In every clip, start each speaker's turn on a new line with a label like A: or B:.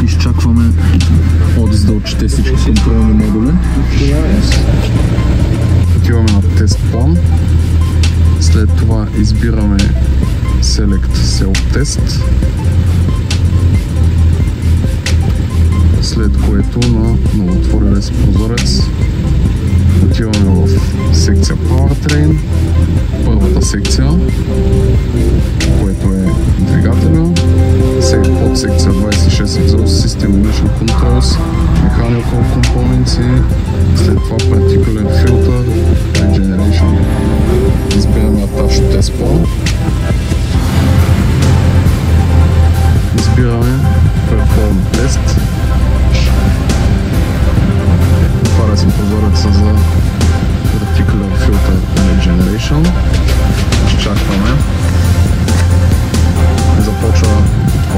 A: Изчакваме Одис да отчете всички контролни модули. Отиваме на тест план. След това избираме Select Self Test. След което на новоотворен се прозорец отиваме в секция Powertrain, първата секция, което е двигателя, под секция 26 Exhaust System Emission Controls, Mechanical Components, след това Particulate Filter, Regeneration. Избираме Attach Test Plan. Избираме Perform Test. Отваря се прозореца за Particular Filter Regeneration. Изчакваме. Започва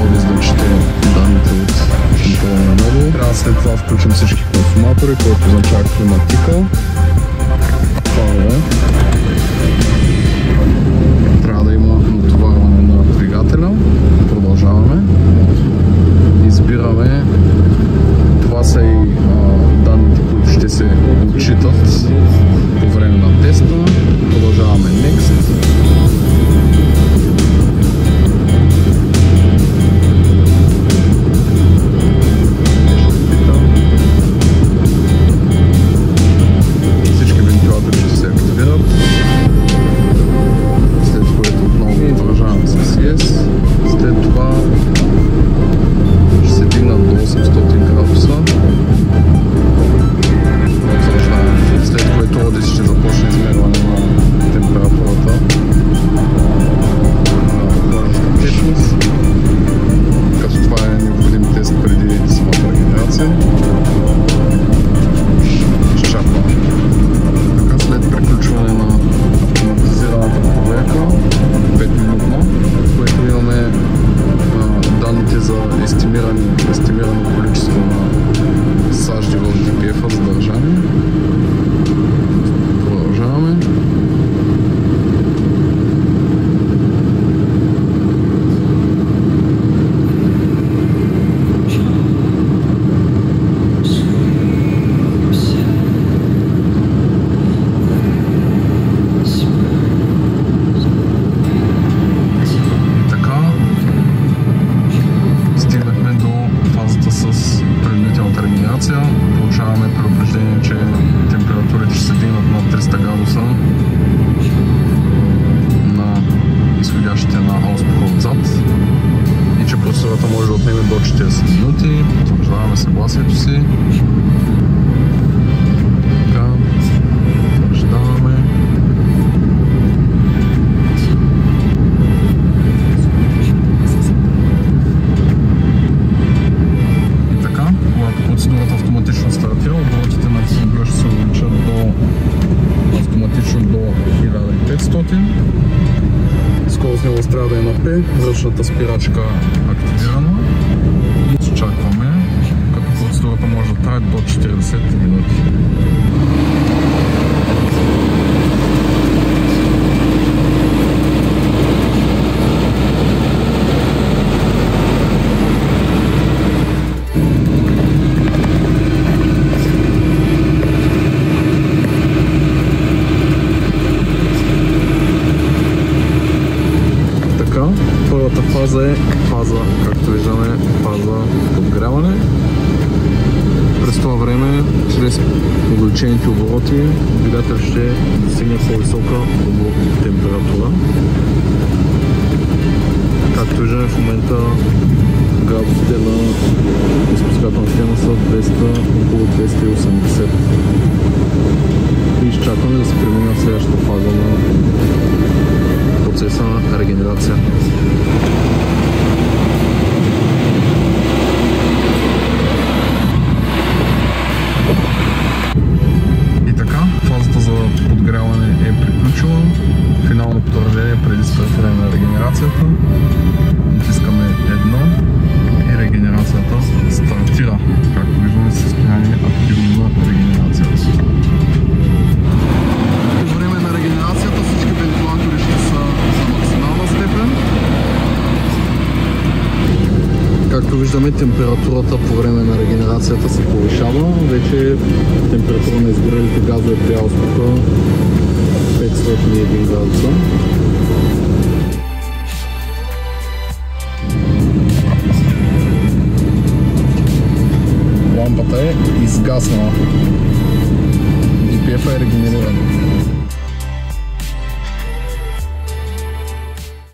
A: Одис да чете данните от контролния модул. Трябва след това включим всички консуматори, което означава климатика. Това е. Трябва да има натоварване на двигателя. Продължаваме. Избираме. Това са и данните, които ще се отчитат по време на теста. Продължаваме Next. Естимирано количество на сажди в DPF-а за държане. Продължаваме. Получаваме предупреждение, че температурите ще се дигнат над 300 градуса на изходящите на ауспуха отзад и че процедурата може да отнеме до 40 минути. Потвърждаваме съгласието си. Така, потвърждаваме. Процедурата автоматично стартира, оборотите на автомобила ще се увеличат автоматично до 1500. Скорост ниво трябва да е на P, ръчната спирачка активирана. Изчакваме, като процедурата може да трае до 40 минути. Първата фаза е както виждаме, фаза подгряване. През това време, чрез увеличените обороти, двигател ще достигне по-висока температура. Както виждаме в момента, градусите на изпускателна система са около 280. И изчакваме да се премине в следващата фаза на процеса на регенерация. И така, фазата за подгряване е приключила. Финално потвърждение преди стартиране на регенерацията. Натискаме 1 и регенерацията Както виждаме, температурата по време на регенерацията се повишава. Вече температура на изгорелите газове при ауспуха 501 градуса. Лампата е изгаснала. DPF е регенериран.